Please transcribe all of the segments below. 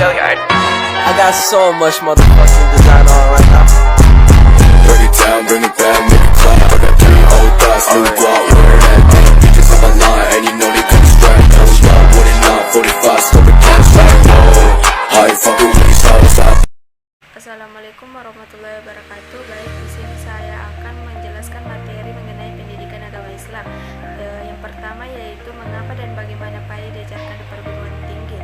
Hilliard. I got so much motherfucking design on right now. Bring it down, bring it back, make it clap. I got 3 old thoughts, new block, wearing that thing. Bitches on my line, and you know they come straight. Don't stop, what it not, 45, stop it, cash like, whoa. High fucking with these hoes out. Assalamualaikum warahmatullahi wabarakatuh. Baik, di sini saya akan menjelaskan materi mengenai pendidikan agama Islam. Yang pertama yaitu mengapa dan bagaimana PAI diajarkan di perguruan tinggi.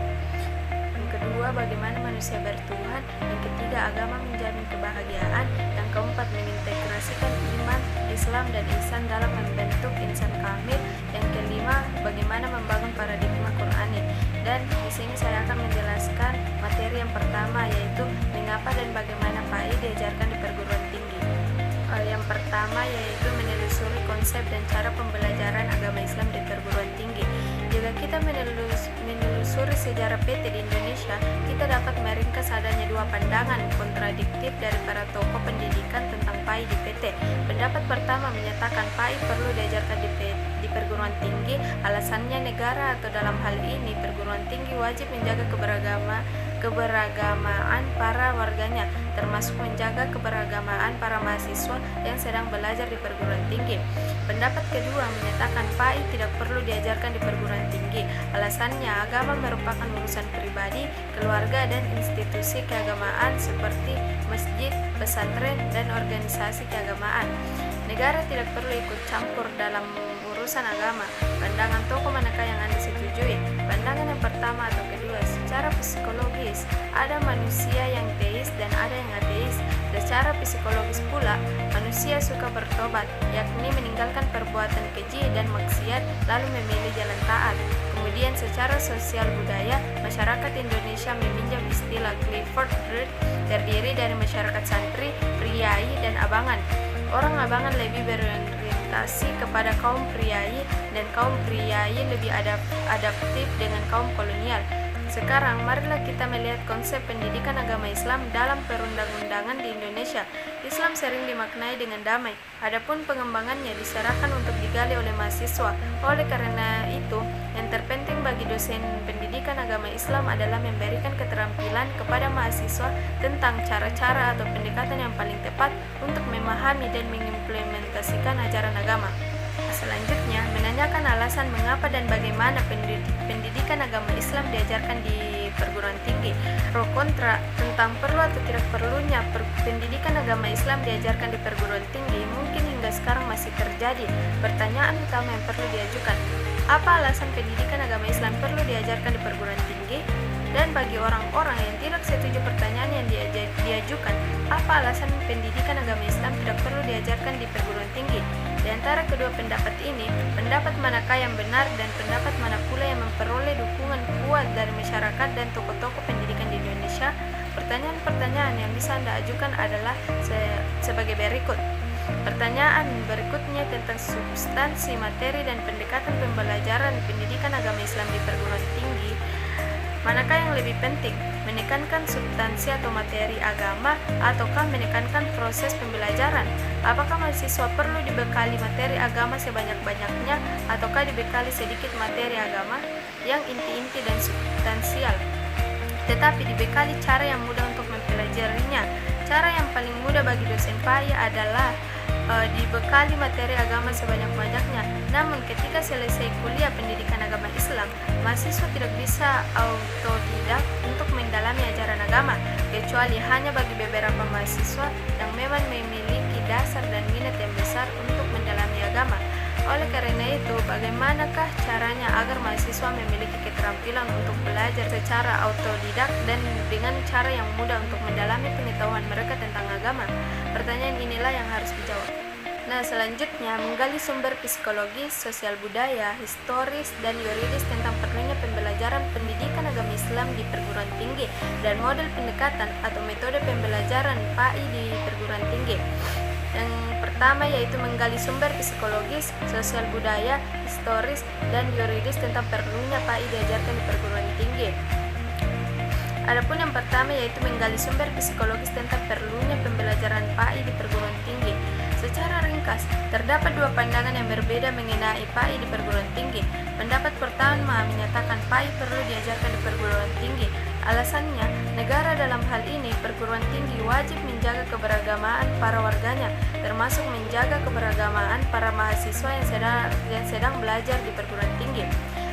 Yang kedua, bagaimana manusia bertuhan. Yang ketiga, agama menjamin kebahagiaan. Yang keempat, mengintegrasikan iman, Islam dan ihsan dalam membentuk insan kamil. Yang kelima, bagaimana membangun paradigma Qur'ani. Dan di sini saya akan menjelaskan materi yang pertama yaitu mengapa dan bagaimana PAI diajarkan di perguruan tinggi. Yang pertama yaitu menelusuri konsep dan cara pembelajaran agama Islam di perguruan tinggi. Jika kita menelusuri sejarah PT di Indonesia, kita dapat meringkas adanya dua pandangan kontradiktif dari para tokoh pendidikan tentang PAI di PT. Pendapat pertama menyatakan PAI perlu diajarkan di perguruan tinggi. Alasannya negara atau dalam hal ini perguruan tinggi wajib menjaga keberagamaan para warganya, termasuk menjaga keberagamaan para mahasiswa yang sedang belajar di perguruan tinggi. Pendapat kedua menyatakan PAI tidak perlu diajarkan di perguruan tinggi. Alasannya agama merupakan urusan pribadi, keluarga, dan institusi keagamaan seperti masjid, pesantren, dan organisasi keagamaan. Negara tidak perlu ikut campur dalam urusan agama. Pandangan tokoh manakah yang Anda setujui? Pandangan yang pertama atau kedua? Secara psikologis, ada manusia yang teis dan ada yang ateis. Secara psikologis pula, manusia suka bertobat, yakni meninggalkan perbuatan keji dan maksiat lalu memilih jalan taat. Kemudian secara sosial budaya, masyarakat Indonesia meminjam istilah Clifford Geertz, terdiri dari masyarakat santri, priai, dan abangan. Orang abangan lebih berorientasi kepada kaum priai dan kaum priai lebih adaptif dengan kaum kolonial. Sekarang marilah kita melihat konsep pendidikan agama Islam dalam perundang-undangan di Indonesia. Islam sering dimaknai dengan damai, adapun pengembangannya diserahkan untuk digali oleh mahasiswa. Oleh karena itu, yang terpenting bagi dosen pendidikan agama Islam adalah memberikan keterampilan kepada mahasiswa tentang cara-cara atau pendekatan yang paling tepat untuk memahami dan mengimplementasikan ajaran agama. Selanjutnya, menanyakan alasan mengapa dan bagaimana pendidikan agama Islam diajarkan di perguruan tinggi. Pro kontra tentang perlu atau tidak perlunya pendidikan agama Islam diajarkan di perguruan tinggi mungkin hingga sekarang masih terjadi. Pertanyaan utama yang perlu diajukan, apa alasan pendidikan agama Islam perlu diajarkan di perguruan tinggi? Dan bagi orang-orang yang tidak setuju pertanyaan yang diajukan, apa alasan pendidikan agama Islam tidak perlu diajarkan di perguruan tinggi? Di antara kedua pendapat ini, pendapat manakah yang benar dan pendapat mana pula yang memperoleh dukungan kuat dari masyarakat dan tokoh-tokoh pendidikan di Indonesia? Pertanyaan-pertanyaan yang bisa Anda ajukan adalah sebagai berikut. Pertanyaan berikutnya tentang substansi, materi, dan pendekatan pembelajaran pendidikan agama Islam di perguruan tinggi. Manakah yang lebih penting, menekankan substansi atau materi agama ataukah menekankan proses pembelajaran? Apakah mahasiswa perlu dibekali materi agama sebanyak-banyaknya ataukah dibekali sedikit materi agama yang inti-inti dan substansial, tetapi dibekali cara yang mudah untuk mempelajarinya? Cara yang paling mudah bagi dosen PAI adalah dibekali materi agama sebanyak-banyaknya. Namun ketika selesai kuliah pendidikan agama Islam, mahasiswa tidak bisa autodidak untuk mendalami ajaran agama, kecuali hanya bagi beberapa mahasiswa yang memang memiliki dasar dan minat yang besar untuk mendalami agama. Oleh karena itu, bagaimanakah caranya agar mahasiswa memiliki keterampilan untuk belajar secara autodidak dan dengan cara yang mudah untuk mendalami pengetahuan mereka tentang agama? Pertanyaan inilah yang harus dijawab. Nah, selanjutnya menggali sumber psikologis, sosial budaya, historis, dan yuridis tentang perlunya pembelajaran pendidikan agama Islam di perguruan tinggi dan model pendekatan atau metode pembelajaran PAI di perguruan tinggi. Yang pertama yaitu menggali sumber psikologis, sosial budaya, historis, dan yuridis tentang perlunya PAI diajarkan di perguruan tinggi. Adapun yang pertama yaitu menggali sumber psikologis tentang perlunya pembelajaran PAI di perguruan tinggi. Secara ringkas, terdapat dua pandangan yang berbeda mengenai PAI di perguruan tinggi. Pendapat pertama menyatakan PAI perlu diajarkan di perguruan tinggi. Alasannya, negara dalam hal ini perguruan tinggi wajib menjaga keberagamaan para warganya, termasuk menjaga keberagamaan para mahasiswa yang sedang belajar di perguruan tinggi.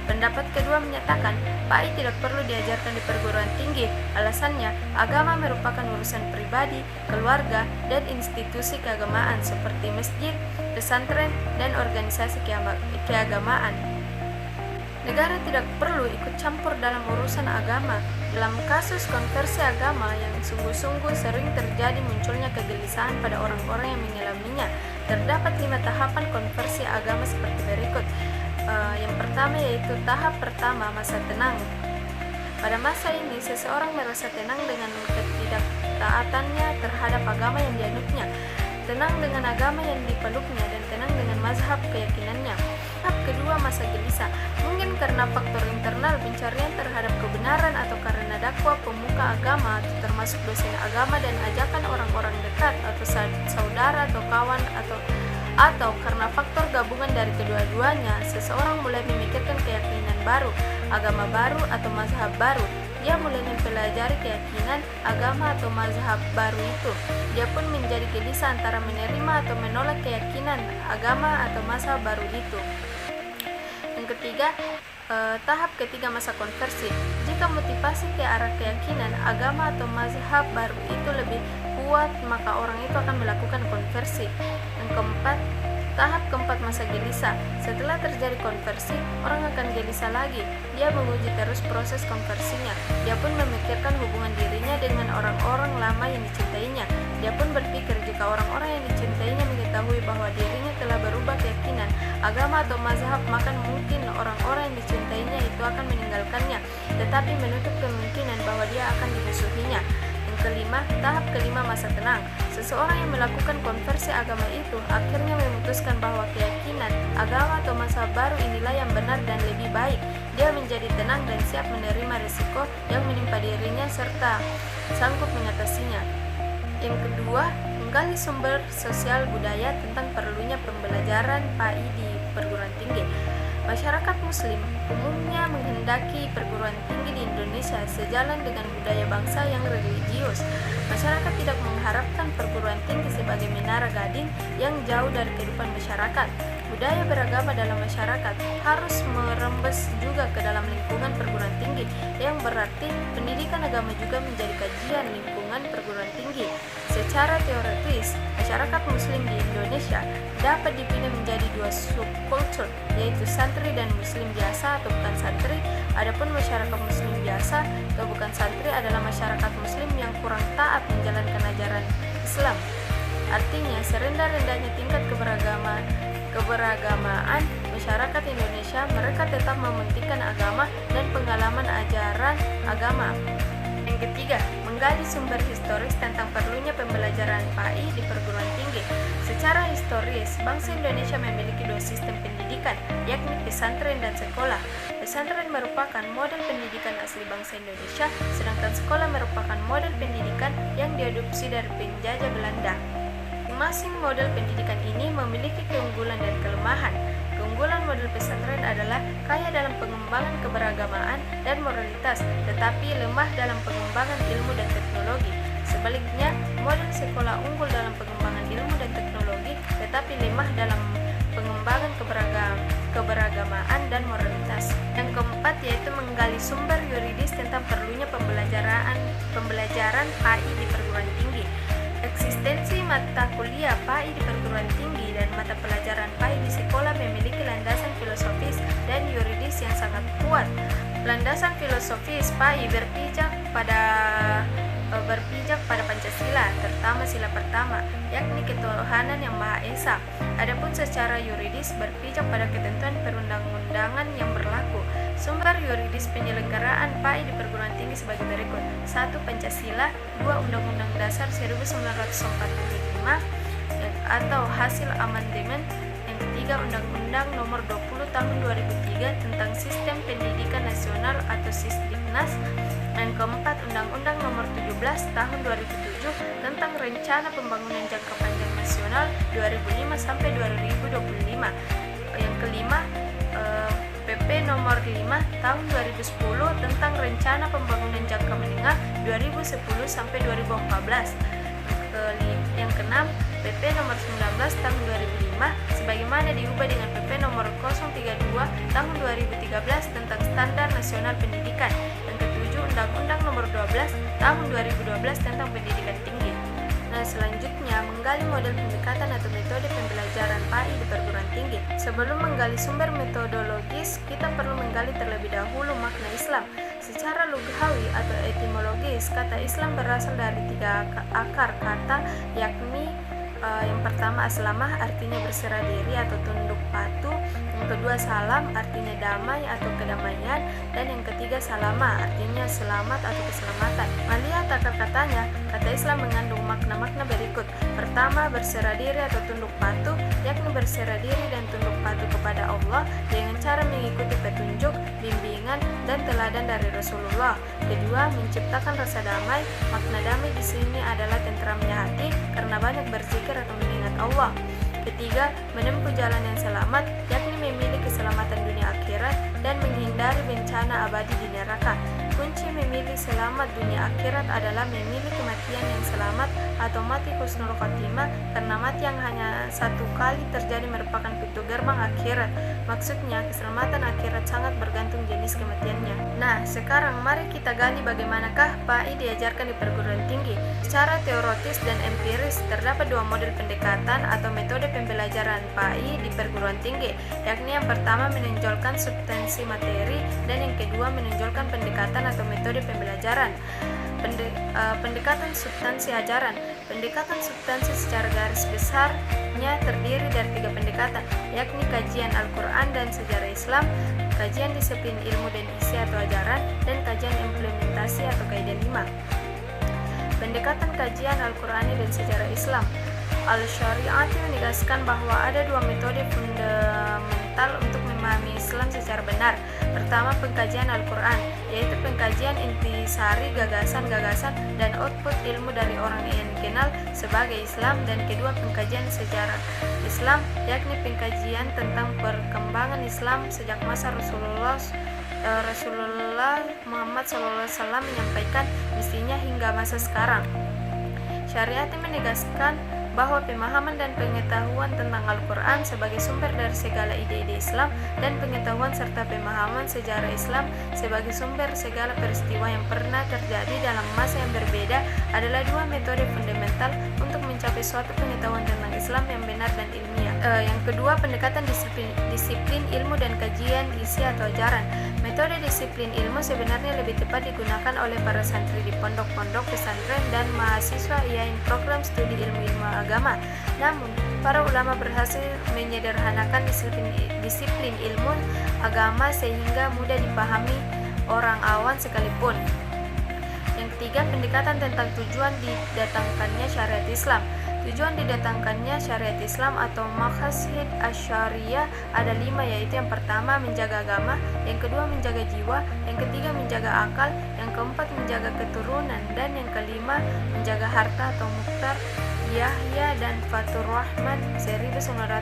Pendapat kedua menyatakan PAI tidak perlu diajarkan di perguruan tinggi. Alasannya, agama merupakan urusan pribadi, keluarga, dan institusi keagamaan seperti masjid, pesantren, dan organisasi keagamaan. Negara tidak perlu ikut campur dalam urusan agama. Dalam kasus konversi agama yang sungguh-sungguh sering terjadi munculnya kegelisahan pada orang-orang yang mengalaminya. Terdapat 5 tahapan konversi agama seperti berikut. Yang pertama yaitu tahap pertama, masa tenang. Pada masa ini, seseorang merasa tenang dengan ketidaktaatannya terhadap agama yang dianutnya, tenang dengan agama yang dipeluknya, dan tenang dengan mazhab keyakinannya. Tahap kedua, masa gelisah. Mungkin karena faktor internal pencarian terhadap kebenaran atau karena dakwah pemuka agama atau termasuk dosen agama dan ajakan orang-orang dekat atau saudara atau kawan atau karena faktor gabungan dari kedua-duanya, seseorang mulai memikirkan keyakinan baru, agama baru atau mazhab baru. Dia mulai mempelajari keyakinan, agama atau mazhab baru itu. Dia pun menjadi gelisah antara menerima atau menolak keyakinan, agama atau mazhab baru itu. Yang ketiga, tahap ketiga, masa konversi. Jika motivasi ke arah keyakinan, agama atau mazhab baru itu lebih kuat, maka orang itu akan melakukan konversi. Yang keempat, tahap keempat, masa gelisah. Setelah terjadi konversi, orang akan gelisah lagi. Dia menguji terus proses konversinya. Dia pun memikirkan hubungan dirinya dengan orang-orang lama yang dicintainya. Dia pun berpikir jika orang-orang yang dicintainya mengetahui bahwa dirinya telah berubah keyakinan, agama atau mazhab, maka mungkin orang-orang yang dicintainya itu akan meninggalkannya, tetapi menutup kemungkinan bahwa dia akan dimusuhinya. Kelima, tahap kelima, masa tenang. Seseorang yang melakukan konversi agama itu akhirnya memutuskan bahwa keyakinan, agama atau mazhab baru inilah yang benar dan lebih baik. Dia menjadi tenang dan siap menerima risiko yang menimpa dirinya serta sanggup mengatasinya. Yang kedua, menggali sumber sosial budaya tentang perlunya pembelajaran PAI di perguruan tinggi. Masyarakat Muslim umumnya menghendaki perguruan tinggi di Indonesia sejalan dengan budaya bangsa yang religius. Masyarakat tidak mengharapkan perguruan tinggi sebagai menara gading yang jauh dari kehidupan masyarakat. Budaya beragama dalam masyarakat harus merembes juga ke dalam lingkungan perguruan tinggi, yang berarti pendidikan agama juga menjadi kajian lingkungan perguruan tinggi. Secara teoritis, masyarakat Muslim di Indonesia dapat dipilih menjadi dua subkultur, yaitu santri dan Muslim biasa atau bukan santri. Adapun masyarakat Muslim biasa atau bukan santri adalah masyarakat Muslim yang kurang taat menjalankan ajaran Islam. Artinya, serendah-rendahnya tingkat keberagamaan masyarakat Indonesia, mereka tetap mementingkan agama dan pengalaman ajaran agama. Yang ketiga, menggali sumber historis tentang perlunya pembelajaran PAI di perguruan tinggi. Secara historis, bangsa Indonesia memiliki dua sistem pendidikan, yakni pesantren dan sekolah. Pesantren merupakan model pendidikan asli bangsa Indonesia, sedangkan sekolah merupakan model pendidikan yang diadopsi dari penjajah Belanda. Masing model pendidikan ini memiliki keunggulan dan kelemahan. Keunggulan model pesantren adalah kaya dalam pengembangan keberagamaan dan moralitas, tetapi lemah dalam pengembangan ilmu dan teknologi. Sebaliknya, model sekolah unggul dalam pengembangan ilmu dan teknologi, tetapi lemah dalam pengembangan keberagamaan dan moralitas. Yang keempat yaitu menggali sumber yuridis tentang perlunya pembelajaran PAI di perguruan tinggi. Eksistensi mata kuliah PAI di perguruan tinggi dan mata pelajaran PAI di sekolah memiliki landasan filosofis dan yuridis yang sangat kuat. Landasan filosofis PAI berpijak pada Pancasila, terutama sila pertama, yakni ketuhanan yang Maha Esa. Adapun secara yuridis berpijak pada ketentuan perundang-undangan yang berlaku. Sumber yuridis penyelenggaraan PAI di perguruan tinggi sebagai berikut: 1. Pancasila, 2. Undang-Undang Dasar 1945 atau hasil amandemen, yang ketiga Undang-Undang Nomor 20 Tahun 2003 tentang Sistem Pendidikan Nasional atau Sisdiknas, yang keempat Undang-Undang Nomor 17 Tahun 2007 tentang Rencana Pembangunan Jangka Panjang nasional 2005 sampai 2025. Yang kelima, PP nomor 5 tahun 2010 tentang rencana pembangunan jangka menengah 2010 sampai 2014. Yang keenam, PP nomor 19 tahun 2005 sebagaimana diubah dengan PP nomor 032 tahun 2013 tentang standar nasional pendidikan. Yang ketujuh, Undang-Undang nomor 12 tahun 2012 tentang pendidikan tinggi. Nah, selanjutnya menggali model pendekatan atau metode pembelajaran PAI di perguruan tinggi. Sebelum menggali sumber metodologis, kita perlu menggali terlebih dahulu makna Islam. Secara lughawi atau etimologis, kata Islam berasal dari 3 akar kata, yakni yang pertama aslamah, artinya berserah diri atau tunduk patuh. Yang kedua salam, artinya damai atau kedamaian. Dan yang ketiga salama, artinya selamat atau keselamatan. Melihat akar katanya, kata Islam mengandung makna-makna berikut. Pertama, berserah diri atau tunduk patuh, yakni berserah diri dan tunduk patuh kepada Allah dengan cara mengikuti petunjuk, bimbingan, dan teladan dari Rasulullah. Kedua, menciptakan rasa damai. Makna damai di sini adalah tenteramnya hati karena banyak berzikir atau mengingat Allah. Ketiga, menempuh jalan yang selamat, yakni memilih keselamatan dunia akhirat dan menghindari bencana abadi di neraka. Kunci memilih selamat dunia akhirat adalah memilih kematian yang selamat atau mati husnul khotimah, karena mati yang hanya satu kali terjadi merupakan pintu gerbang akhirat. Maksudnya, keselamatan akhirat sangat bergantung jenis kematiannya. Nah, sekarang mari kita gali bagaimanakah PAI diajarkan di perguruan tinggi. Secara teoritis dan empiris, terdapat 2 model pendekatan atau metode pembelajaran PAI di perguruan tinggi, yakni yang pertama menonjolkan substansi materi dan yang kedua menonjolkan pendekatan atau metode pembelajaran. Pendekatan substansi ajaran. Pendekatan substansi secara garis besarnya terdiri dari 3 pendekatan, yakni kajian Al-Quran dan sejarah Islam, kajian disiplin ilmu dan isi atau ajaran, dan kajian implementasi atau kaidah 5. Pendekatan kajian Al-Qurani dan sejarah Islam. Al-Syari'ati menegaskan bahwa ada 2 metode fundamental untuk memahami Islam secara benar. Pertama, pengkajian Al-Quran, yaitu pengkajian intisari gagasan-gagasan dan output ilmu dari orang yang dikenal sebagai Islam. Dan kedua, pengkajian sejarah Islam, yakni pengkajian tentang perkembangan Islam sejak masa Rasulullah Muhammad SAW menyampaikan misinya hingga masa sekarang. Syariati menegaskan bahwa pemahaman dan pengetahuan tentang Al-Quran sebagai sumber dari segala ide-ide Islam dan pengetahuan serta pemahaman sejarah Islam sebagai sumber segala peristiwa yang pernah terjadi dalam masa yang berbeda adalah 2 metode fundamental untuk mencapai suatu pengetahuan tentang Islam yang benar dan ilmiah. Yang kedua, pendekatan disiplin ilmu dan kajian isi atau ajaran. Metode disiplin ilmu sebenarnya lebih tepat digunakan oleh para santri di pondok-pondok pesantren dan mahasiswa yang program studi ilmu-ilmu agama. Namun, para ulama berhasil menyederhanakan disiplin ilmu agama sehingga mudah dipahami orang awam sekalipun. Yang ketiga, pendekatan tentang tujuan didatangkannya syariat Islam. Tujuan didatangkannya syariat Islam atau maqasid asy-syariah ada 5, yaitu yang pertama menjaga agama, yang kedua menjaga jiwa, yang ketiga menjaga akal, yang keempat menjaga keturunan, dan yang kelima menjaga harta atau mukhtar. Yahya dan Fatur Rahman 1986.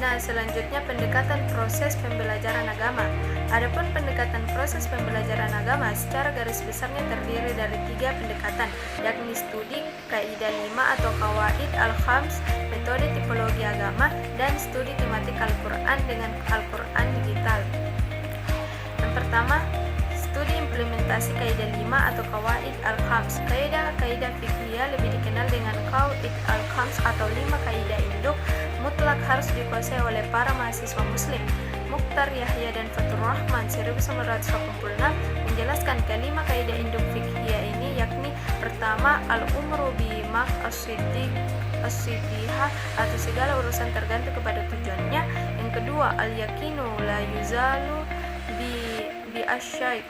Nah, selanjutnya pendekatan proses pembelajaran agama. Adapun pendekatan proses pembelajaran agama secara garis besarnya terdiri dari 3 pendekatan, yakni studi kaidah 5 atau qawaid al-khams, metode tipologi agama, dan studi tematik Al-Quran dengan Al-Quran digital. Yang pertama, studi implementasi kaidah 5 atau qawaid al-khams. Kaidah fiqhiyah lebih dikenal dengan qawaid al-khams atau 5 kaidah induk mutlak harus dikuasai oleh para mahasiswa muslim. Mukhtar Yahya dan Fatur Rahman 1986 menjelaskan kelima kaidah induk fiqhiyah ini, yakni pertama al-umru bi as-siddiqah atau segala urusan tergantung kepada tujuannya. Yang kedua, al-yakinu la yuzalu bi asy-syaik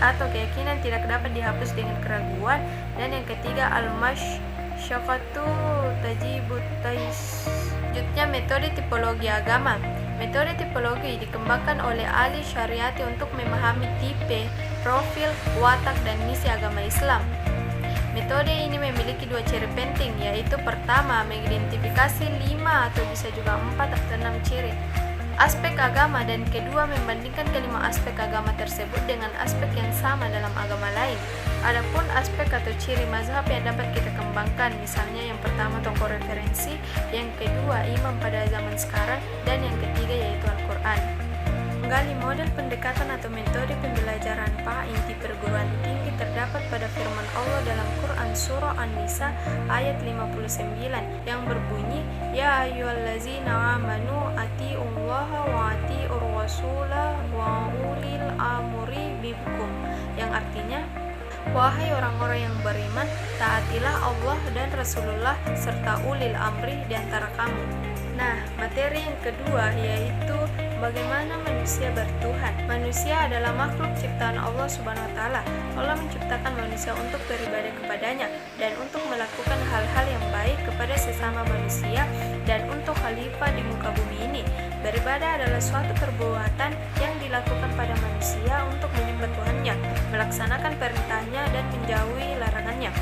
atau keyakinan tidak dapat dihapus dengan keraguan. Dan yang ketiga, al-masyaqqatu tajibut tais. Selanjutnya, metode tipologi agama. Metode tipologi dikembangkan oleh ahli syariati untuk memahami tipe, profil, watak, dan misi agama Islam. Metode ini memiliki 2 ciri penting, yaitu pertama, mengidentifikasi 5 atau bisa juga 4 atau 6 ciri aspek agama, dan kedua, membandingkan kelima aspek agama tersebut dengan aspek yang sama dalam agama lain. Adapun aspek atau ciri mazhab yang dapat kita kembangkan, misalnya yang pertama tokoh referensi, yang kedua imam pada zaman sekarang, dan yang ketiga yaitu Al-Quran. Menggali model pendekatan atau metode pembelajaran PA inti perguruan tinggi terdapat pada firman Allah dalam Quran Surah An-Nisa ayat 59 yang berbunyi, Ya ayyuhallazina amanu ati'ullaha wa ati'ur rasula wa ulil amri minkum, yang artinya, wahai orang-orang yang beriman, taatilah Allah dan Rasulullah serta ulil amri di antara kamu. Nah, materi yang kedua yaitu bagaimana manusia bertuhan. Manusia adalah makhluk ciptaan Allah Subhanahu wa taala. Allah menciptakan manusia untuk beribadah kepadanya dan untuk melakukan hal-hal yang baik kepada sesama manusia dan untuk khalifah di muka bumi ini. Beribadah adalah suatu perbuatan yang dilakukan pada manusia untuk menyembah Tuhannya, melaksanakan perintahnya dan menjauhi larangannya.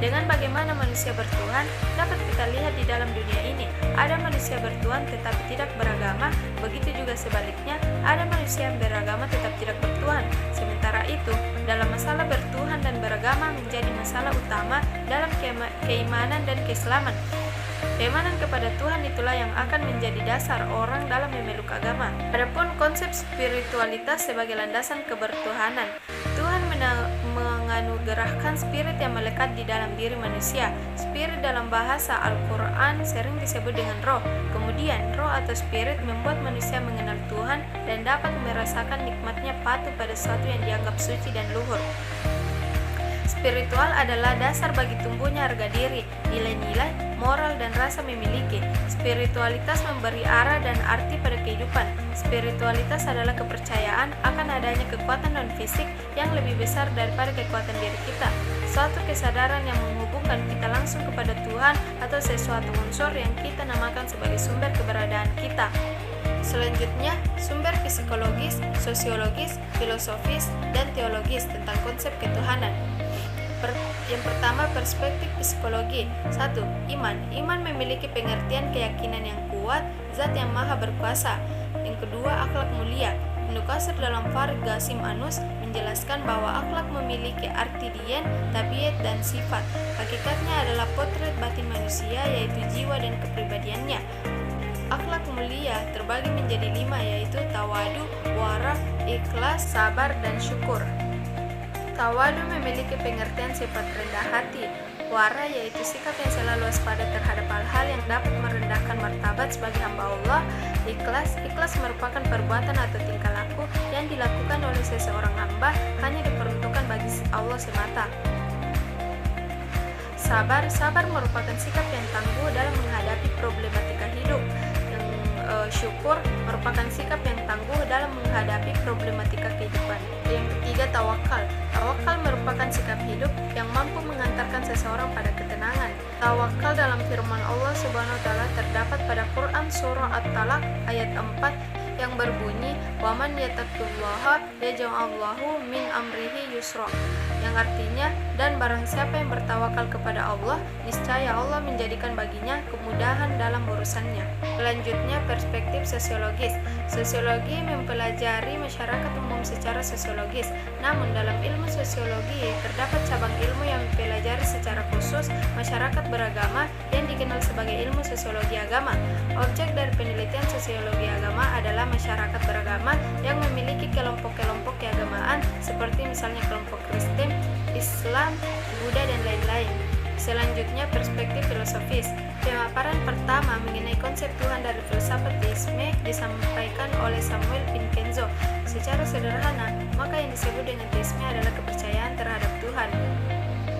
Dengan bagaimana manusia bertuhan, dapat kita lihat di dalam dunia ini. Ada manusia bertuhan tetapi tidak beragama, begitu juga sebaliknya, ada manusia yang beragama tetap tidak bertuhan. Sementara itu, dalam masalah bertuhan dan beragama menjadi masalah utama dalam keimanan dan keislaman. Keimanan kepada Tuhan itulah yang akan menjadi dasar orang dalam memeluk agama. Adapun konsep spiritualitas sebagai landasan kebertuhanan, Tuhan menganugerahkan spirit yang melekat di dalam diri manusia. Spirit dalam bahasa Al-Quran sering disebut dengan roh. Kemudian, roh atau spirit membuat manusia mengenal Tuhan dan dapat merasakan nikmatnya patuh pada sesuatu yang dianggap suci dan luhur. Spiritual adalah dasar bagi tumbuhnya harga diri, nilai-nilai, moral, dan rasa memiliki. Spiritualitas memberi arah dan arti pada kehidupan. Spiritualitas adalah kepercayaan akan adanya kekuatan non-fisik yang lebih besar daripada kekuatan diri kita. Suatu kesadaran yang menghubungkan kita langsung kepada Tuhan atau sesuatu unsur yang kita namakan sebagai sumber keberadaan kita. Selanjutnya, sumber psikologis, sosiologis, filosofis, dan teologis tentang konsep ketuhanan. Yang pertama, perspektif psikologi. 1. Iman. Iman memiliki pengertian keyakinan yang kuat, zat yang maha berkuasa. Yang kedua, akhlak mulia. Ibnu Katsir dalam Farid Qasim Anus menjelaskan bahwa akhlak memiliki arti dien, tabiat, dan sifat. Hakikatnya adalah potret batin manusia, yaitu jiwa dan kepribadiannya. Akhlak mulia terbagi menjadi 5, yaitu tawadu, wara, ikhlas, sabar, dan syukur. Tawadu memiliki pengertian sifat rendah hati. Wara yaitu sikap yang selalu waspada terhadap hal-hal yang dapat merendahkan martabat sebagai hamba Allah. Ikhlas merupakan perbuatan atau tingkah laku yang dilakukan oleh seseorang hamba hanya diperuntukkan bagi Allah semata. Sabar merupakan sikap yang tangguh dalam menghadapi problematika hidup. Syukur merupakan sikap yang tangguh dalam menghadapi problematika kehidupan. Yang ketiga, tawakal. Tawakal merupakan sikap hidup yang mampu mengantarkan seseorang pada ketenangan. Tawakal dalam firman Allah Subhanahu wa taala terdapat pada Quran surah At-Talaq ayat 4 yang berbunyi, "Wa man yattaqillaha yaj'alhu min amrihi yusra." Yang artinya, dan barang siapa yang bertawakal kepada Allah, niscaya Allah menjadikan baginya kemudahan dalam urusannya. Selanjutnya, perspektif sosiologis. Sosiologi mempelajari masyarakat umum secara sosiologis. Namun dalam ilmu sosiologi terdapat cabang ilmu yang mempelajari secara khusus masyarakat beragama yang dikenal sebagai ilmu sosiologi agama. Objek dari penelitian sosiologi agama adalah masyarakat beragama yang memiliki kelompok-kelompok keagamaan seperti misalnya kelompok Kristen, Islam, Buddha, dan lain-lain. Selanjutnya, perspektif filosofis. Pemaparan pertama mengenai konsep Tuhan dari filsafat teisme disampaikan oleh Samuel Vincenzo. Secara sederhana, maka yang disebut dengan teisme adalah kepercayaan terhadap Tuhan.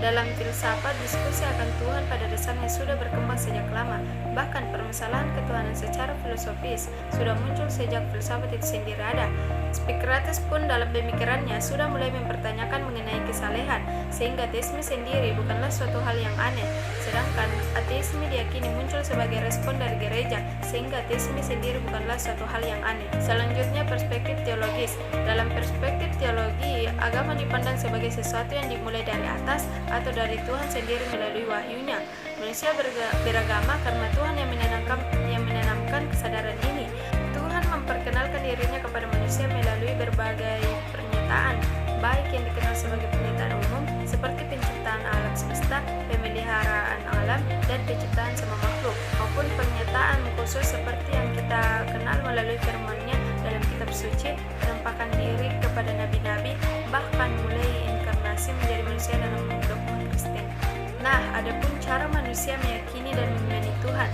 Dalam filsafat, diskusi akan Tuhan pada dasarnya sudah berkembang sejak lama. Bahkan permasalahan ketuhanan secara filosofis sudah muncul sejak filsafat itu sendiri ada. Socrates pun dalam pemikirannya sudah mulai mempertanyakan mengenai kesalehan, sehingga teisme sendiri bukanlah suatu hal yang aneh. Sedangkan ateisme diyakini muncul sebagai respon dari gereja, sehingga teisme sendiri bukanlah suatu hal yang aneh. Selanjutnya, perspektif teologis. Dalam perspektif teologi agama dipandang sebagai sesuatu yang dimulai dari atas atau dari Tuhan sendiri melalui wahyunya. Manusia beragama karena Tuhan yang menanamkan kesadaran ini. Tuhan memperkenalkan dirinya kepada manusia melalui berbagai pernyataan, baik yang dikenal sebagai pernyataan umum seperti penciptaan alam semesta, pemeliharaan alam, dan penciptaan semua makhluk, maupun pernyataan khusus seperti yang kita kenal melalui firman-Nya dalam kitab suci, penampakan diri kepada nabi-nabi, bahkan mulai inkarnasi menjadi manusia dalam dogma Kristen. Nah, adapun cara manusia meyakini dan mengimani Tuhan.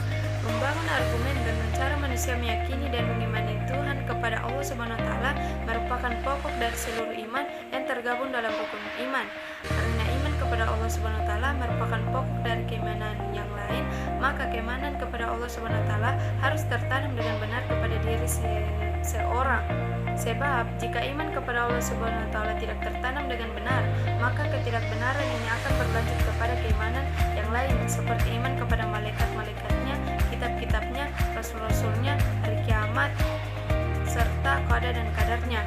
Membangun argumen dengan cara manusia meyakini dan mengimani Tuhan kepada Allah Subhanahu wa taala merupakan pokok dari seluruh iman yang tergabung dalam rukun iman. Karena iman kepada Allah Subhanahu wa taala merupakan pokok dari keimanan yang lain, maka keimanan kepada Allah Subhanahu wa taala harus tertanam dengan benar kepada diri seorang. Sebab jika iman kepada Allah Subhanahu wa taala tidak tertanam dengan benar, maka ketidakbenaran ini akan berlanjut kepada keimanan yang lain seperti iman kepada malaikat-malaikatnya, kitab-kitabnya, rasul-rasulnya, hari kiamat, serta qada dan kadarnya.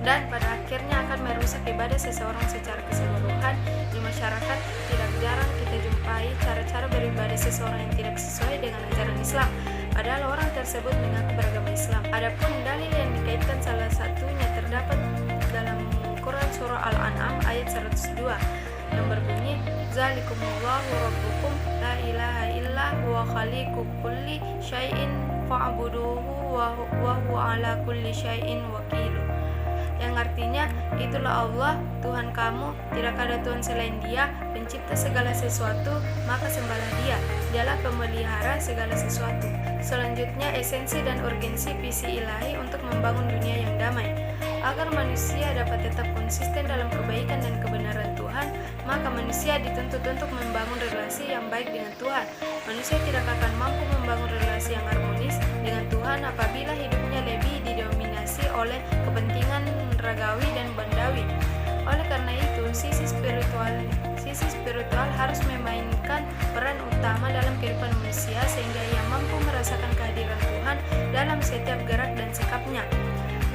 Dan pada akhirnya akan merusak ibadah seseorang secara keseluruhan. Di masyarakat tidak jarang kita jumpai cara-cara beribadah seseorang yang tidak sesuai dengan ajaran Islam, padahal orang tersebut mengaku beragama Islam. Adapun dalil yang dikaitkan salah satunya terdapat dalam Quran surah Al-An'am ayat 102 yang berbunyi, Zalikumullahu rabbukum la ilaha illa huwa khaliqu kulli syai'in fa'buduhu wa huwa ala kulli syai'in wakil. Yang artinya, itulah Allah, Tuhan kamu, tidak ada Tuhan selain Dia, pencipta segala sesuatu, maka sembahlah Dia, Dialah pemelihara segala sesuatu. Selanjutnya, esensi dan urgensi visi ilahi untuk membangun dunia yang damai. Agar manusia dapat tetap konsisten dalam kebaikan dan kebenaran Tuhan, maka manusia dituntut untuk membangun relasi yang baik dengan Tuhan. Manusia tidak akan mampu membangun relasi yang harmonis dengan Tuhan apabila hidupnya lebih didominasi oleh kepentingan ragawi dan bandawi. Oleh karena itu, sisi spiritual harus memainkan peran utama dalam kehidupan manusia sehingga ia mampu merasakan kehadiran Tuhan dalam setiap gerak dan sikapnya.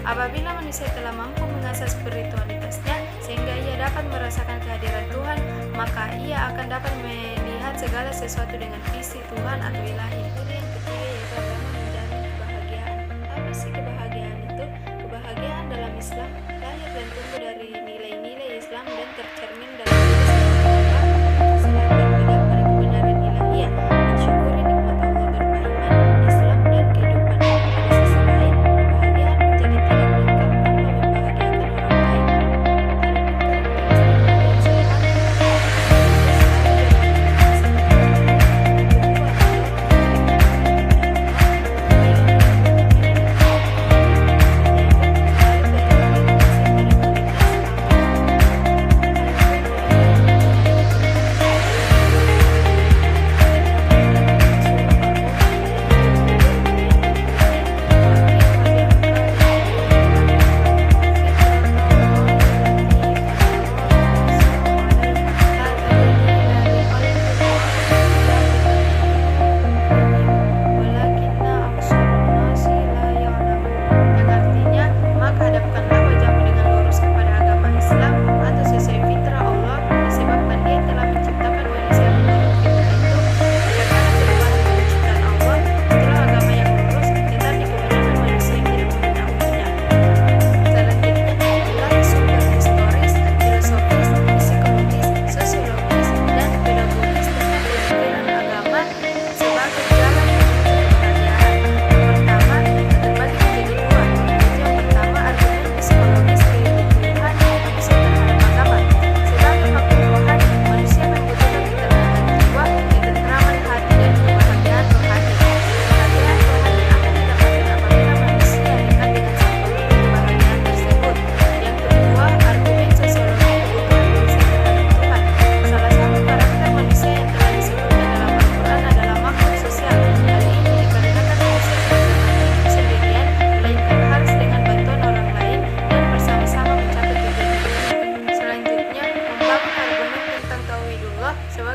Apabila manusia telah mampu mengasah spiritualitasnya sehingga ia dapat merasakan kehadiran Tuhan, maka ia akan dapat melihat segala sesuatu dengan visi Tuhan atau ilahi. Ini yang ketiga, yaitu agama menjamin kebahagiaan. Apa sih kebahagiaan itu? Kebahagiaan dalam Islam lahir dan tumbuh dari nilai-nilai Islam dan tercermin dalam selain berpegang pada kebenaran ilahiyah, mensyukuri nikmat Allah berupa iman, Islam, dan kehidupan. Pada sisi lain, kebahagiaan menjadi tidak lengkap tanpa membahagiakan orang lain.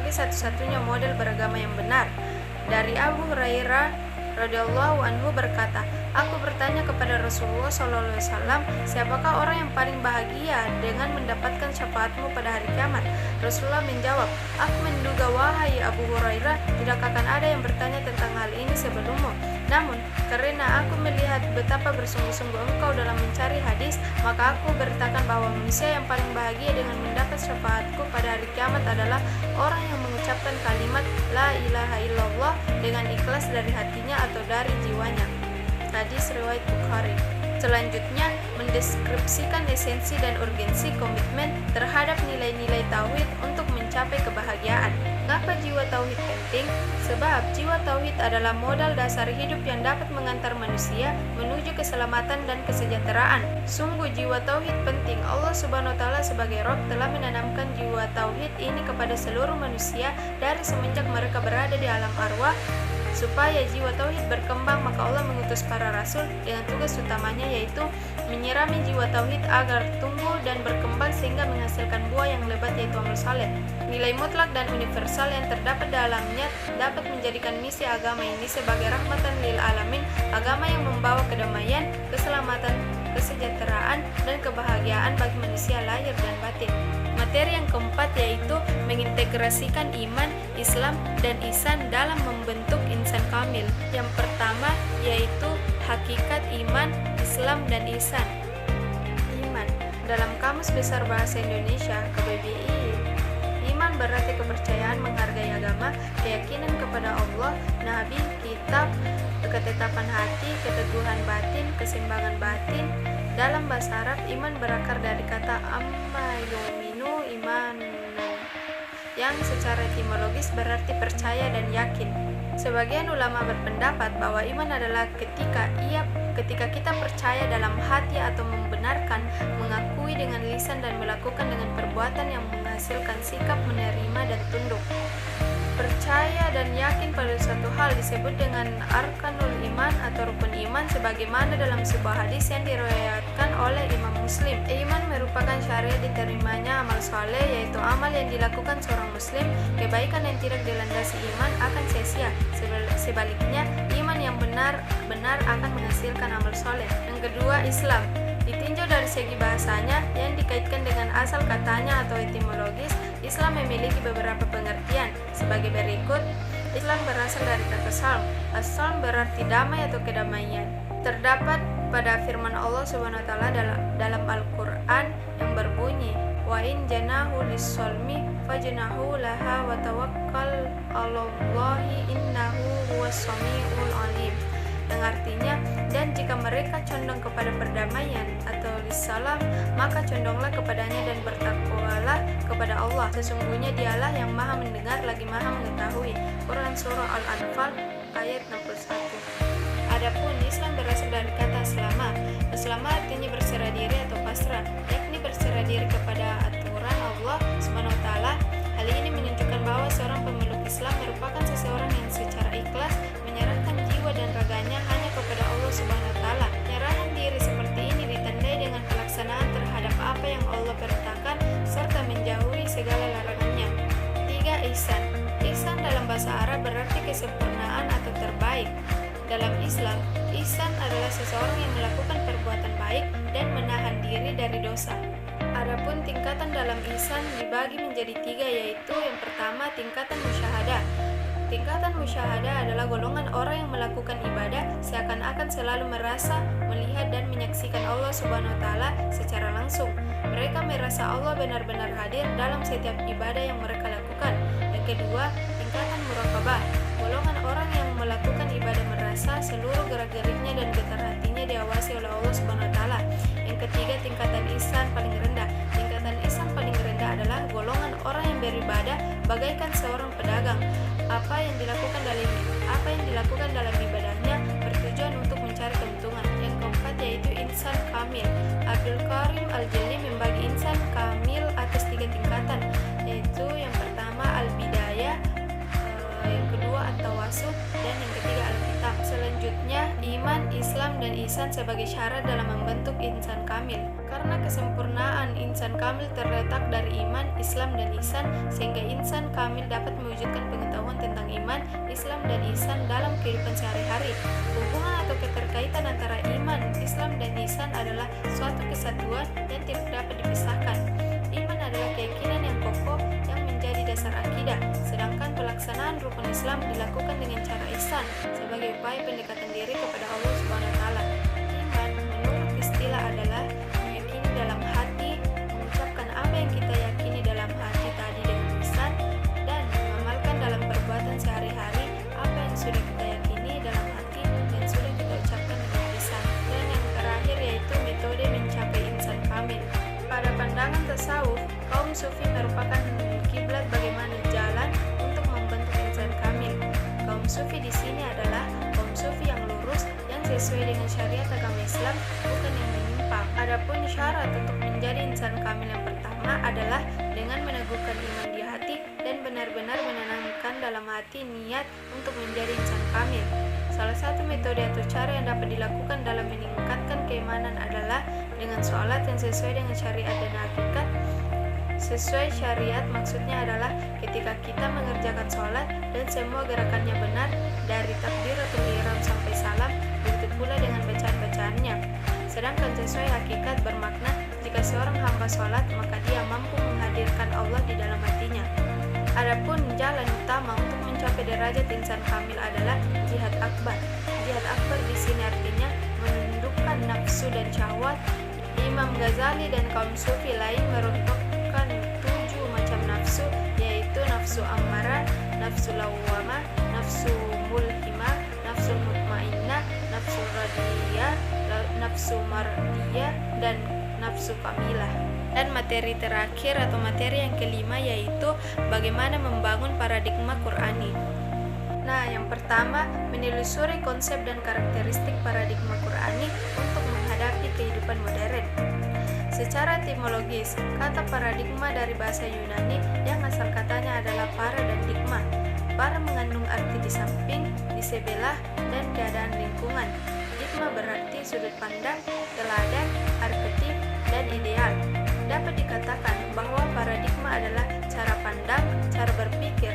Satu-satunya model beragama yang benar. Dari Abu Hurairah radhiyallahu anhu berkata, Aku bertanya kepada Rasulullah SAW, siapakah orang yang paling bahagia dengan mendapatkan syafaatmu pada hari kiamat? Rasulullah menjawab, aku menduga wahai Abu Hurairah, tidak akan ada yang bertanya tentang hal ini sebelummu. Namun, karena aku melihat betapa bersungguh-sungguh engkau dalam mencari hadis, maka aku berkatakan bahwa manusia yang paling bahagia dengan mendapat syafaatku pada hari kiamat adalah orang yang mengucapkan kalimat La ilaha illallah dengan ikhlas dari hatinya atau dari jiwanya. Hadis riwayat Bukhari. Selanjutnya, mendeskripsikan esensi dan urgensi komitmen terhadap nilai-nilai tauhid untuk mencapai kebahagiaan. Mengapa jiwa tauhid penting? Sebab jiwa tauhid adalah modal dasar hidup yang dapat mengantar manusia menuju keselamatan dan kesejahteraan. Sungguh jiwa tauhid penting. Allah Subhanahu wa taala sebagai Rabb telah menanamkan jiwa tauhid ini kepada seluruh manusia dari semenjak mereka berada di alam arwah. Supaya jiwa tauhid berkembang, maka Allah mengutus para rasul dengan tugas utamanya yaitu menyirami jiwa tauhid agar tumbuh dan berkembang sehingga menghasilkan buah yang lebat yaitu amal saleh. Nilai mutlak dan universal yang terdapat dalamnya dapat menjadikan misi agama ini sebagai rahmatan lil alamin, agama yang membawa kedamaian, keselamatan, kesejahteraan, dan kebahagiaan bagi manusia lahir dan batin. Materi yang keempat yaitu mengintegrasikan iman, Islam, dan ihsan dalam membentuk insan kamil. Yang pertama yaitu hakikat iman, Islam, dan ihsan. Iman dalam Kamus Besar Bahasa Indonesia KBBI, iman berarti kepercayaan, menghargai agama, keyakinan kepada Allah, Nabi, kitab, ketetapan hati, keteguhan batin, keseimbangan batin. Dalam bahasa Arab, iman berakar dari kata amma yuminu imanu, yang secara etimologis berarti percaya dan yakin. Sebagian ulama berpendapat bahwa iman adalah ketika kita percaya dalam hati atau membenarkan, mengakui dengan lisan dan melakukan dengan perbuatan yang menghasilkan sikap menerima dan tunduk. Percaya dan yakin pada suatu hal disebut dengan arkanul iman atau rukun iman sebagaimana dalam sebuah hadis yang diriwayatkan oleh Imam Muslim. Iman merupakan syariat diterimanya amal soleh, yaitu amal yang dilakukan seorang muslim. Kebaikan yang tidak dilandasi iman akan sia-sia. Sebaliknya, iman yang benar akan menghasilkan amal soleh. Yang kedua, Islam. Ditinjau dari segi bahasanya yang dikaitkan dengan asal katanya atau etimologis, Islam memiliki beberapa pengertian sebagai berikut. Islam berasal dari kata salam. As-salam berarti damai atau kedamaian. Terdapat pada firman Allah Subhanahu wa taala dalam Al-Qur'an yang berbunyi, "Wa in janahu lis-salmi fajnahu laha wa tawakkal 'alallahi innahu huwas-sami'ul 'alim." Yang artinya, dan jika mereka condong kepada perdamaian atau lissalam, maka condonglah kepadanya dan bertakwalah kepada Allah. Sesungguhnya dialah yang maha mendengar lagi maha mengetahui. Quran Surah Al-Anfal ayat 61. Adapun Islam berasal dari kata aslama. Aslama artinya berserah diri atau pasrah, yakni berserah diri kepada aturan Allah Subhanahu wa taala. Hal ini menunjukkan bahwa seorang pemeluk Islam merupakan seseorang yang secara ikhlas menyerahkan jiwa dan raganya hanya kepada Allah Subhanahu wa taala. Penyerahan diri seperti ini ditandai dengan pelaksanaan terhadap apa yang Allah perintahkan serta menjauhi segala larangannya. 3. Ihsan. Ihsan dalam bahasa Arab berarti kesempurnaan atau terbaik. Dalam Islam, ihsan adalah seseorang yang melakukan perbuatan baik dan menahan diri dari dosa. Adapun tingkatan dalam ihsan dibagi menjadi 3, yaitu yang pertama tingkatan musyahadah. Tingkatan musyahadah adalah golongan orang yang melakukan ibadah seakan-akan selalu merasa, melihat, dan menyaksikan Allah Subhanahu wa taala secara langsung. Mereka merasa Allah benar-benar hadir dalam setiap ibadah yang mereka lakukan. Yang kedua, tingkatan muraqabah. Golongan orang yang melakukan ibadah merasa seluruh gerak-geriknya dan getar hatinya diawasi oleh Allah Subhanahu wa taala. Yang ketiga, tingkatan ihsan paling rendah. Tingkatan ihsan paling rendah adalah golongan orang yang beribadah bagaikan seorang pedagang. Apa yang dilakukan dalam ibadahnya bertujuan untuk mencari keuntungan. Yang keempat yaitu insan kamil. Abdul Karim Al-Jali membagi insan kamil atas 3 tingkatan, yaitu yang pertama al-bidayah, yang kedua at-tawassuh, dan yang ketiga al-kitab. Selanjutnya, iman, Islam, dan ihsan sebagai syarat dalam membentuk insan kamil. Karena kesempurnaan insan kamil terletak dari iman, Islam, dan ihsan, sehingga insan kamil dapat mewujudkan pengetahuan tentang iman, Islam, dan ihsan dalam kehidupan sehari-hari. Hubungan atau keterkaitan antara iman, Islam, dan ihsan adalah suatu kesatuan yang tidak dapat dipisahkan. Iman adalah keyakinan yang kokoh yang menjadi dasar akidah, sedangkan pelaksanaan rukun Islam dilakukan dengan cara ihsan sebagai upaya pendekatan diri kepada Allah Subhanahu wa taala. Iman menurut istilah adalah meyakini dalam hati, mengucapkan apa yang kita yakini dalam hati tadi dengan lisan, dan mengamalkan dalam perbuatan sehari-hari apa yang sudah kita yakini dalam hati dan sudah kita ucapkan dengan lisan. Dan yang terakhir yaitu metode mencapai insan kamil. Pada pandangan tasawuf, kaum sufi merupakan kiblat bagaimana jalan untuk membentuk insan kamil. Kaum sufi di sini adalah kaum sufi yang lurus, yang sesuai dengan syariat agama Islam, bukan yang menyimpang. Adapun syarat untuk menjadi insan kamil yang pertama adalah dengan meneguhkan iman di hati dan benar-benar menanamkan dalam hati niat untuk menjadi insan kamil. Salah satu metode atau cara yang dapat dilakukan dalam meningkatkan keimanan adalah dengan sholat yang sesuai dengan syariat dan hakikat. Sesuai syariat maksudnya adalah ketika kita mengerjakan sholat dan semua gerakannya benar dari takbiratul ihram sampai salam, begitu pula dengan bacaan-bacaannya. Sedangkan sesuai hakikat bermakna jika seorang hamba sholat maka dia mampu menghadirkan Allah di dalam hatinya. Adapun jalan utama untuk mencapai derajat insan kamil adalah jihad akbar. Jihad akbar di sini artinya menundukkan nafsu dan syahwat. Imam Ghazali dan kaum sufi lain meruntukkan 7 macam nafsu, yaitu nafsu ammarah, nafsu lawwamah, nafsu mulhimah, nafsu mutmainnah, nafsu radiyah, nafsu mardiyah, dan nafsu kamilah. Dan materi terakhir atau materi yang kelima yaitu bagaimana membangun paradigma Qur'ani. Nah, yang pertama, menelusuri konsep dan karakteristik paradigma Qur'ani untuk menghadapi kehidupan modern. Secara etimologis, kata paradigma dari bahasa Yunani yang asal katanya adalah para dan digma. Para mengandung arti di samping, di sebelah, dan keadaan lingkungan. Digma berarti sudut pandang, teladan, arketip, dan ideal. Dapat dikatakan bahwa paradigma adalah cara pandang, cara berpikir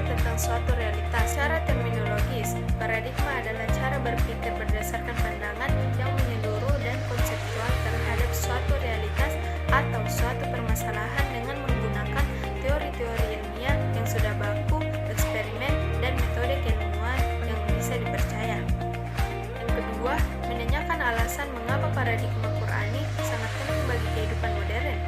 tentang suatu realitas. Secara terminologis, paradigma adalah cara berpikir berdasarkan pandangan yang menyeluruh dan konseptual terhadap suatu realitas atau suatu permasalahan dengan menggunakan teori-teori ilmiah yang sudah baku, eksperimen, dan metode keilmuan yang bisa dipercaya. Yang kedua, menanyakan alasan mengapa paradigma Qur'ani sangat penting bagi kehidupan modern.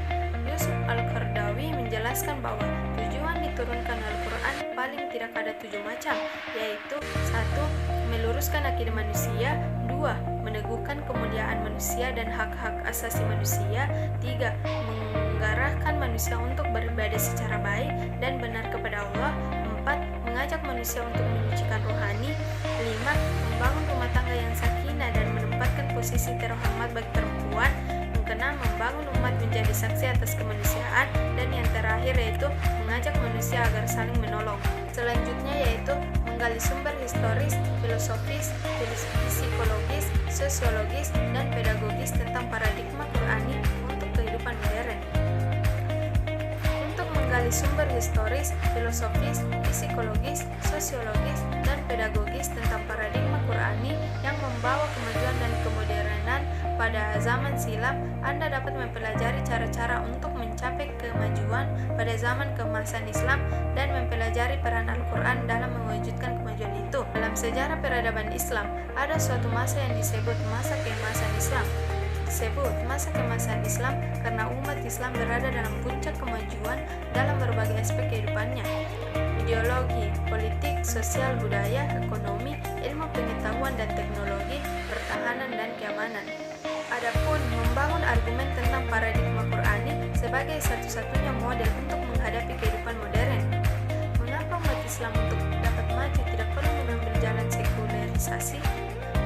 Yusuf Al-Qaradawi menjelaskan bahwa tujuan diturunkan Al-Quran paling tidak ada 7 macam, yaitu 1. Meluruskan akidah manusia, 2. Meneguhkan kemuliaan manusia dan hak-hak asasi manusia, 3. Menggarahkan manusia untuk beribadah secara baik dan benar kepada Allah, 4. Mengajak manusia untuk menyucikan rohani, 5. Membangun rumah tangga yang sakinah dan menempatkan posisi terhormat bagi perempuan, 6. Membangun umat menjadi saksi atas kemanusiaan, dan yang terakhir yaitu mengajak manusia agar saling menolong. Selanjutnya yaitu menggali sumber historis, filosofis, psikologis, sosiologis, dan pedagogis tentang paradigma Qur'ani untuk kehidupan modern. Untuk menggali sumber historis, filosofis, psikologis, sosiologis, dan pedagogis tentang paradigma Qur'ani yang membawa kemajuan dan kemodernan pada zaman silam, Anda dapat mempelajari cara-cara untuk mencapai kemajuan pada zaman keemasan Islam dan mempelajari peran Al-Quran dalam mewujudkan kemajuan itu. Dalam sejarah peradaban Islam, ada suatu masa yang disebut masa keemasan Islam. Disebut masa keemasan Islam karena umat Islam berada dalam puncak kemajuan dalam berbagai aspek kehidupannya. Ideologi, politik, sosial, budaya, ekonomi, ilmu pengetahuan dan teknologi, pertahanan dan keamanan. Adapun membangun argumen tentang paradigma Qur'ani sebagai satu-satunya model untuk menghadapi kehidupan modern. Mengapa umat Islam untuk dapat maju tidak perlu mengambil jalan sekularisasi?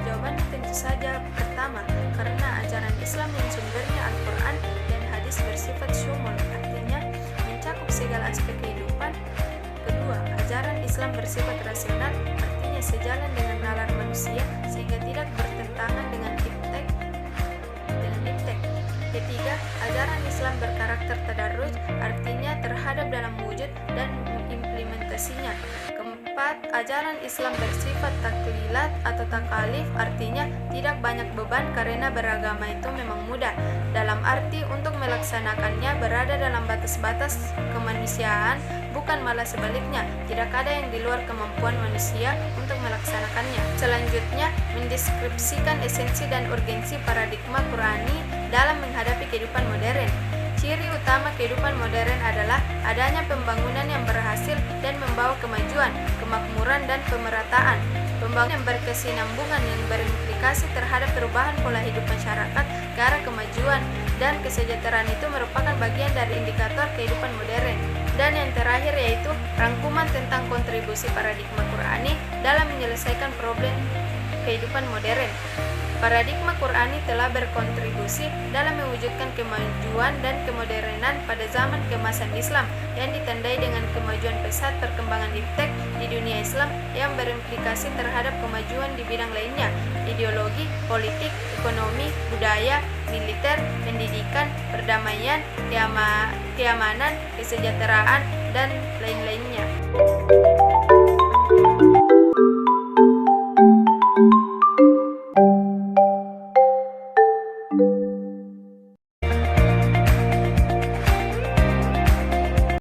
Jawabannya tentu saja pertama, karena ajaran Islam yang sumbernya Al-Quran dan hadis bersifat syumul, artinya mencakup segala aspek kehidupan. Kedua, ajaran Islam bersifat rasional, artinya sejalan dengan nalar manusia sehingga tidak bertentangan dengan iptek. Ketiga, ajaran Islam berkarakter tadarruj, artinya terhadap dalam wujud dan implementasinya. Keempat, ajaran Islam bersifat taklilat atau takalif, artinya tidak banyak beban karena beragama itu memang mudah. Dalam arti untuk melaksanakannya berada dalam batas-batas kemanusiaan, bukan malah sebaliknya, tidak ada yang di luar kemampuan manusia untuk melaksanakannya. Selanjutnya, mendeskripsikan esensi dan urgensi paradigma Qurani dalam menghadapi kehidupan modern. Ciri utama kehidupan modern adalah adanya pembangunan yang berhasil dan membawa kemajuan, kemakmuran, dan pemerataan. Pembangunan yang berkesinambungan yang berimplikasi terhadap perubahan pola hidup masyarakat ke arah kemajuan dan kesejahteraan itu merupakan bagian dari indikator kehidupan modern. Dan yang terakhir yaitu rangkuman tentang kontribusi paradigma Qurani dalam menyelesaikan problem kehidupan modern. Paradigma Qurani telah berkontribusi dalam mewujudkan kemajuan dan kemodernan pada zaman keemasan Islam yang ditandai dengan kemajuan pesat perkembangan iptek di dunia Islam yang berimplikasi terhadap kemajuan di bidang lainnya, ideologi, politik, ekonomi, budaya, militer, pendidikan, perdamaian, keamanan, kesejahteraan, dan lain-lainnya.